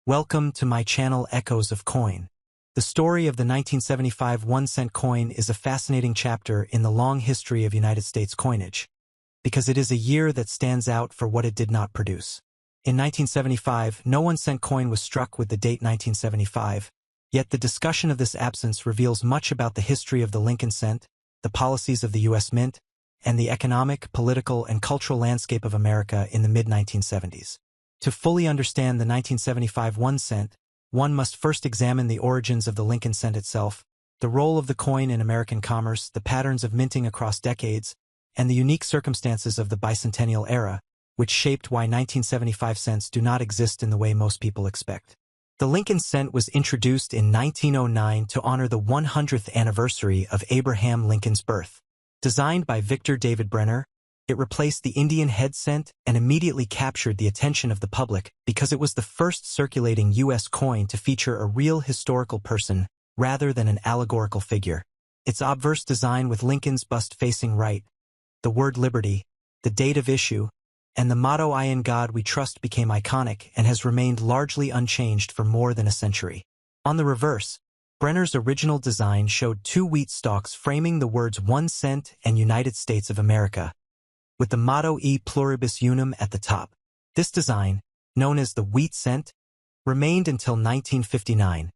Welcome to my channel Echoes of Coin. The story of the 1975 1-cent coin is a fascinating chapter in the long history of United States coinage, because it is a year that stands out for what it did not produce. In 1975, no 1-cent coin was struck with the date 1975, yet the discussion of this absence reveals much about the history of the Lincoln cent, the policies of the U.S. Mint, and the economic, political, and cultural landscape of America in the mid-1970s. To fully understand the 1975 1-cent, one must first examine the origins of the Lincoln cent itself, the role of the coin in American commerce, the patterns of minting across decades, and the unique circumstances of the Bicentennial era, which shaped why 1975 cents do not exist in the way most people expect. The Lincoln cent was introduced in 1909 to honor the 100th anniversary of Abraham Lincoln's birth. Designed by Victor David Brenner, it replaced the Indian head cent and immediately captured the attention of the public because it was the first circulating U.S. coin to feature a real historical person rather than an allegorical figure. Its obverse design with Lincoln's bust facing right, the word liberty, the date of issue, and the motto "I in God we trust" became iconic and has remained largely unchanged for more than a century. On the reverse, Brenner's original design showed two wheat stalks framing the words 1 cent and United States of America, with the motto E pluribus unum at the top. This design, known as the wheat cent, remained until 1959,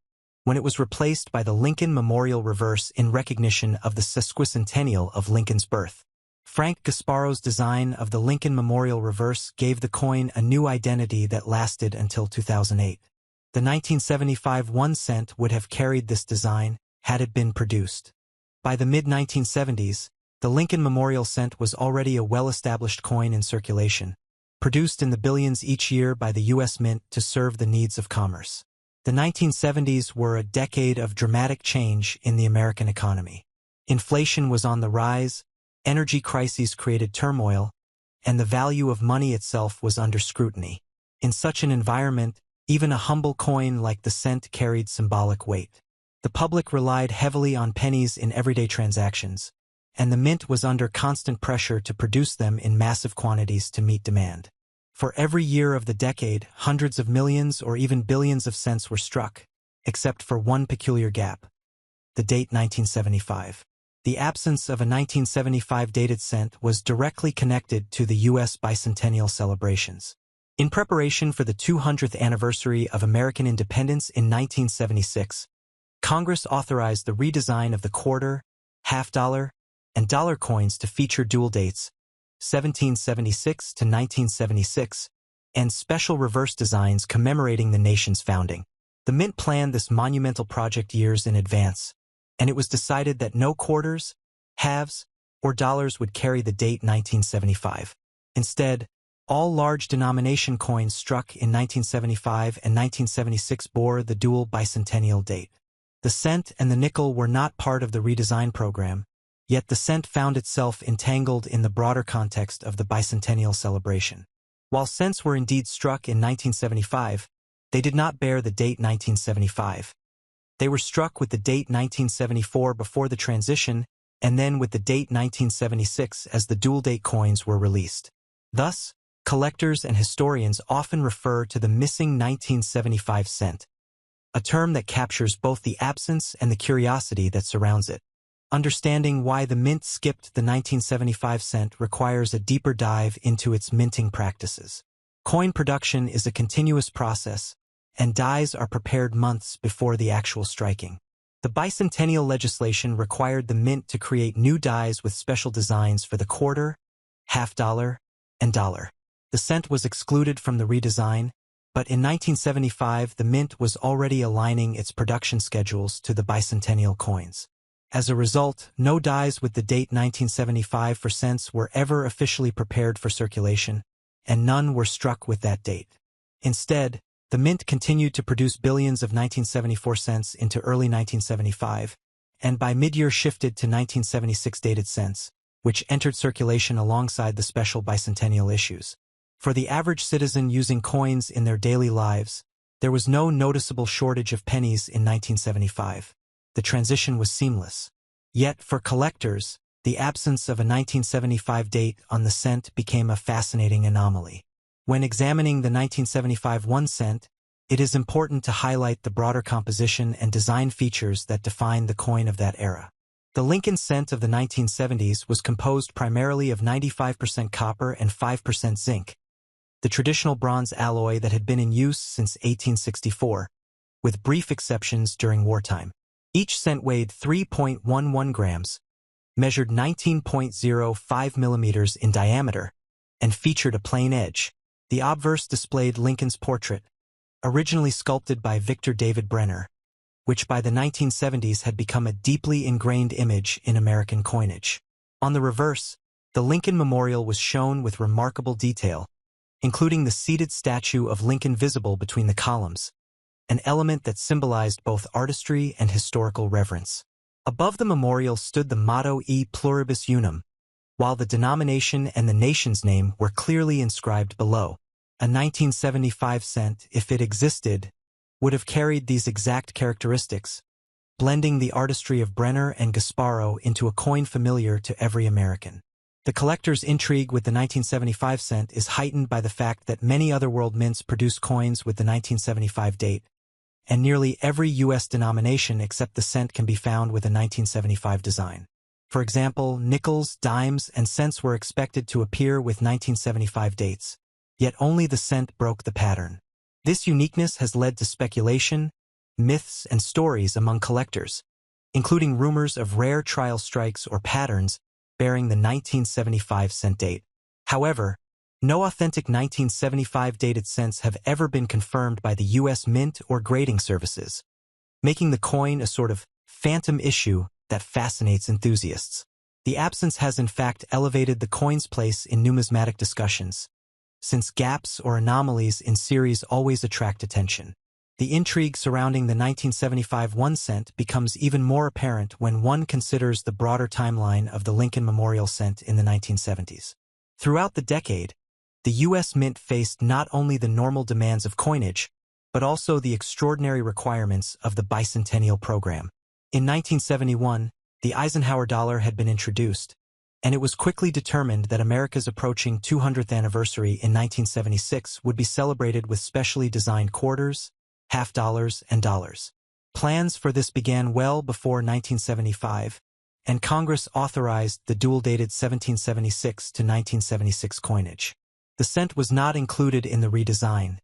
when it was replaced by the Lincoln Memorial reverse in recognition of the sesquicentennial of Lincoln's birth. Frank Gasparo's design of the Lincoln Memorial reverse gave the coin a new identity that lasted until 2008. The 1975 1-cent would have carried this design had it been produced. By the mid-1970s, the Lincoln Memorial cent was already a well-established coin in circulation, produced in the billions each year by the U.S. Mint to serve the needs of commerce. The 1970s were a decade of dramatic change in the American economy. Inflation was on the rise, energy crises created turmoil, and the value of money itself was under scrutiny. In such an environment, even a humble coin like the cent carried symbolic weight. The public relied heavily on pennies in everyday transactions, and the mint was under constant pressure to produce them in massive quantities to meet demand. For every year of the decade, hundreds of millions or even billions of cents were struck, except for one peculiar gap: the date 1975. The absence of a 1975 dated cent was directly connected to the U.S. Bicentennial celebrations. In preparation for the 200th anniversary of American independence in 1976, Congress authorized the redesign of the quarter, half-dollar, and dollar coins to feature dual dates, 1776 to 1976, and special reverse designs commemorating the nation's founding. The Mint planned this monumental project years in advance, and it was decided that no quarters, halves, or dollars would carry the date 1975. Instead, all large denomination coins struck in 1975 and 1976 bore the dual bicentennial date. The cent and the nickel were not part of the redesign program, yet the cent found itself entangled in the broader context of the bicentennial celebration. While cents were indeed struck in 1975, they did not bear the date 1975. They were struck with the date 1974 before the transition, and then with the date 1976 as the dual-date coins were released. Thus, collectors and historians often refer to the missing 1975 cent, a term that captures both the absence and the curiosity that surrounds it. Understanding why the Mint skipped the 1975 cent requires a deeper dive into its minting practices. Coin production is a continuous process, and dies are prepared months before the actual striking. The bicentennial legislation required the Mint to create new dies with special designs for the quarter, half-dollar, and dollar. The cent was excluded from the redesign, but in 1975 the Mint was already aligning its production schedules to the bicentennial coins. As a result, no dies with the date 1975 for cents were ever officially prepared for circulation, and none were struck with that date. Instead, the Mint continued to produce billions of 1974 cents into early 1975, and by mid-year shifted to 1976 dated cents, which entered circulation alongside the special bicentennial issues. For the average citizen using coins in their daily lives, there was no noticeable shortage of pennies in 1975. The transition was seamless. Yet, for collectors, the absence of a 1975 date on the cent became a fascinating anomaly. When examining the 1975 1 cent, it is important to highlight the broader composition and design features that define the coin of that era. The Lincoln cent of the 1970s was composed primarily of 95% copper and 5% zinc, the traditional bronze alloy that had been in use since 1864, with brief exceptions during wartime. Each cent weighed 3.11 grams, measured 19.05 millimeters in diameter, and featured a plain edge. The obverse displayed Lincoln's portrait, originally sculpted by Victor David Brenner, which by the 1970s had become a deeply ingrained image in American coinage. On the reverse, the Lincoln Memorial was shown with remarkable detail, including the seated statue of Lincoln visible between the columns, an element that symbolized both artistry and historical reverence. Above the memorial stood the motto E Pluribus Unum, while the denomination and the nation's name were clearly inscribed below. A 1975 cent, if it existed, would have carried these exact characteristics, blending the artistry of Brenner and Gasparo into a coin familiar to every American. The collector's intrigue with the 1975 cent is heightened by the fact that many other world mints produced coins with the 1975 date, and nearly every U.S. denomination except the cent can be found with a 1975 design. For example, nickels, dimes, and cents were expected to appear with 1975 dates, yet only the cent broke the pattern. This uniqueness has led to speculation, myths, and stories among collectors, including rumors of rare trial strikes or patterns bearing the 1975 cent date. However, no authentic 1975 dated cents have ever been confirmed by the U.S. Mint or grading services, making the coin a sort of phantom issue that fascinates enthusiasts. The absence has in fact elevated the coin's place in numismatic discussions, since gaps or anomalies in series always attract attention. The intrigue surrounding the 1975 1 cent becomes even more apparent when one considers the broader timeline of the Lincoln Memorial cent in the 1970s. Throughout the decade, the U.S. Mint faced not only the normal demands of coinage, but also the extraordinary requirements of the Bicentennial program. In 1971, the Eisenhower dollar had been introduced, and it was quickly determined that America's approaching 200th anniversary in 1976 would be celebrated with specially designed quarters, half dollars, and dollars. Plans for this began well before 1975, and Congress authorized the dual-dated 1776 to 1976 coinage. The cent was not included in the redesign,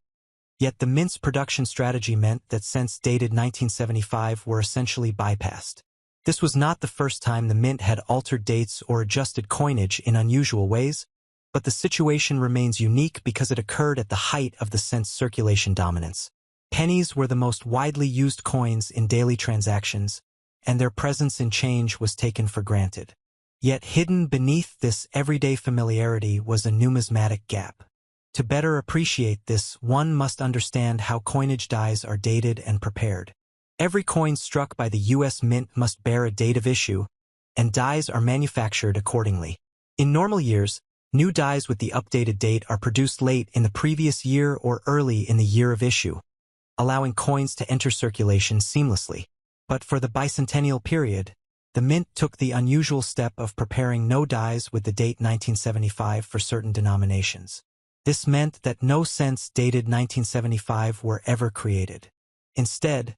yet the mint's production strategy meant that cents dated 1975 were essentially bypassed. This was not the first time the mint had altered dates or adjusted coinage in unusual ways, but the situation remains unique because it occurred at the height of the cent's circulation dominance. Pennies were the most widely used coins in daily transactions, and their presence in change was taken for granted. Yet hidden beneath this everyday familiarity was a numismatic gap. To better appreciate this, one must understand how coinage dies are dated and prepared. Every coin struck by the U.S. Mint must bear a date of issue, and dies are manufactured accordingly. In normal years, new dies with the updated date are produced late in the previous year or early in the year of issue, allowing coins to enter circulation seamlessly. But for the bicentennial period, the Mint took the unusual step of preparing no dies with the date 1975 for certain denominations. This meant that no cents dated 1975 were ever created. Instead,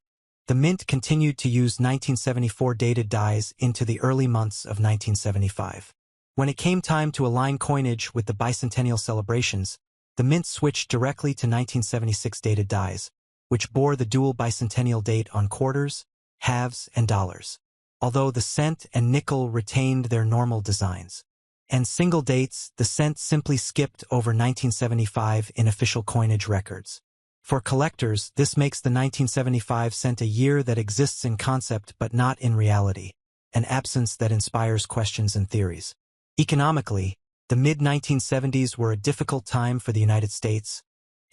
the Mint continued to use 1974 dated dies into the early months of 1975. When it came time to align coinage with the bicentennial celebrations, the Mint switched directly to 1976 dated dies, which bore the dual bicentennial date on quarters, halves, and dollars, although the cent and nickel retained their normal designs. And single dates, the cent simply skipped over 1975 in official coinage records. For collectors, this makes the 1975 cent a year that exists in concept but not in reality, an absence that inspires questions and theories. Economically, the mid-1970s were a difficult time for the United States,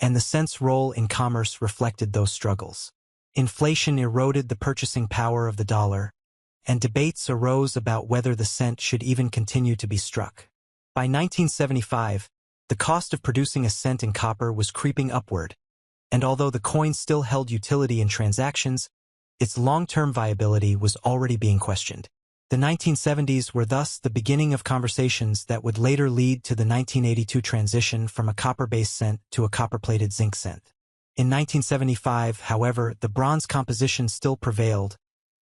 and the cent's role in commerce reflected those struggles. Inflation eroded the purchasing power of the dollar, and debates arose about whether the cent should even continue to be struck. By 1975, the cost of producing a cent in copper was creeping upward, and although the coin still held utility in transactions, its long-term viability was already being questioned. The 1970s were thus the beginning of conversations that would later lead to the 1982 transition from a copper-based cent to a copper-plated zinc cent. In 1975, however, the bronze composition still prevailed,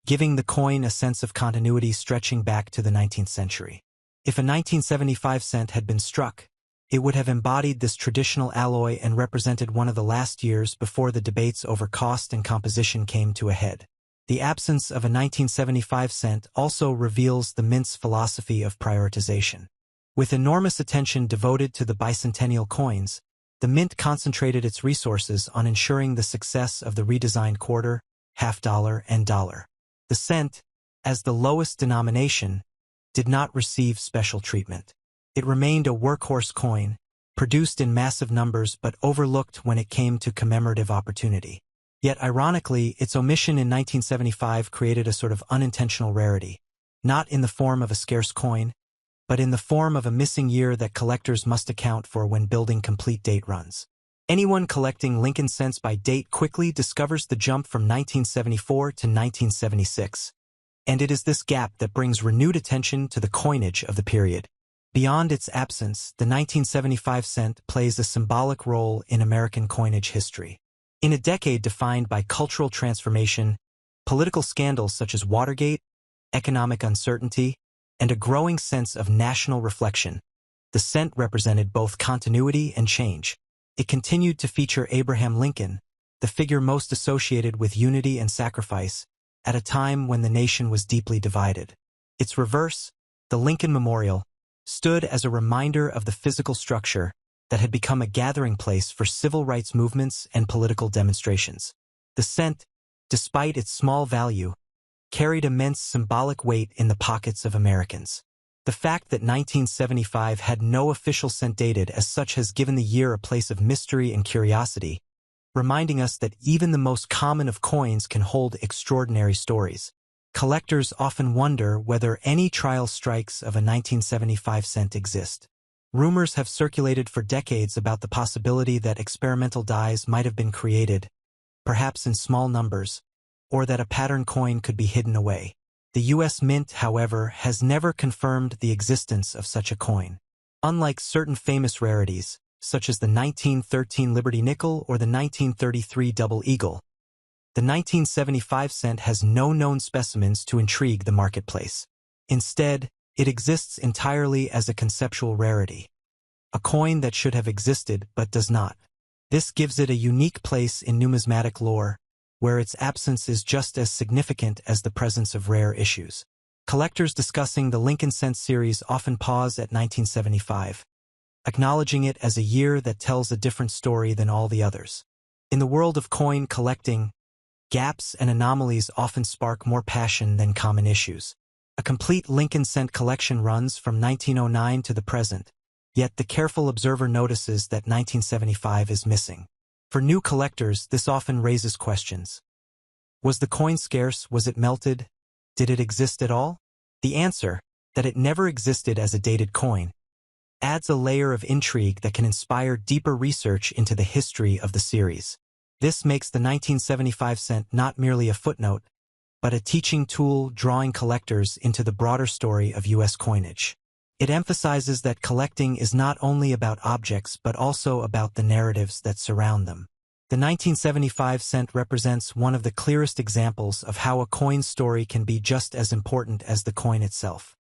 giving the coin a sense of continuity stretching back to the 19th century. If a 1975 cent had been struck, it would have embodied this traditional alloy and represented one of the last years before the debates over cost and composition came to a head. The absence of a 1975 cent also reveals the mint's philosophy of prioritization. With enormous attention devoted to the bicentennial coins, the mint concentrated its resources on ensuring the success of the redesigned quarter, half dollar, and dollar. The cent, as the lowest denomination, did not receive special treatment. It remained a workhorse coin, produced in massive numbers but overlooked when it came to commemorative opportunity. Yet ironically, its omission in 1975 created a sort of unintentional rarity, not in the form of a scarce coin, but in the form of a missing year that collectors must account for when building complete date runs. Anyone collecting Lincoln cents by date quickly discovers the jump from 1974 to 1976. And it is this gap that brings renewed attention to the coinage of the period. Beyond its absence, the 1975 cent plays a symbolic role in American coinage history. In a decade defined by cultural transformation, political scandals such as Watergate, economic uncertainty, and a growing sense of national reflection, the cent represented both continuity and change. It continued to feature Abraham Lincoln, the figure most associated with unity and sacrifice, at a time when the nation was deeply divided. Its reverse, the Lincoln Memorial, stood as a reminder of the physical structure that had become a gathering place for civil rights movements and political demonstrations. The cent, despite its small value, carried immense symbolic weight in the pockets of Americans. The fact that 1975 had no official cent dated as such has given the year a place of mystery and curiosity, reminding us that even the most common of coins can hold extraordinary stories. Collectors often wonder whether any trial strikes of a 1975 cent exist. Rumors have circulated for decades about the possibility that experimental dies might have been created, perhaps in small numbers, or that a pattern coin could be hidden away. The U.S. Mint, however, has never confirmed the existence of such a coin. Unlike certain famous rarities, such as the 1913 Liberty Nickel or the 1933 Double Eagle, the 1975 cent has no known specimens to intrigue the marketplace. Instead, it exists entirely as a conceptual rarity, a coin that should have existed but does not. This gives it a unique place in numismatic lore, where its absence is just as significant as the presence of rare issues. Collectors discussing the Lincoln cent series often pause at 1975, acknowledging it as a year that tells a different story than all the others. In the world of coin collecting, gaps and anomalies often spark more passion than common issues. A complete Lincoln cent collection runs from 1909 to the present, yet the careful observer notices that 1975 is missing. For new collectors, this often raises questions. Was the coin scarce? Was it melted? Did it exist at all? The answer, that it never existed as a dated coin, adds a layer of intrigue that can inspire deeper research into the history of the series. This makes the 1975 cent not merely a footnote, but a teaching tool drawing collectors into the broader story of U.S. coinage. It emphasizes that collecting is not only about objects but also about the narratives that surround them. The 1975 cent represents one of the clearest examples of how a coin's story can be just as important as the coin itself.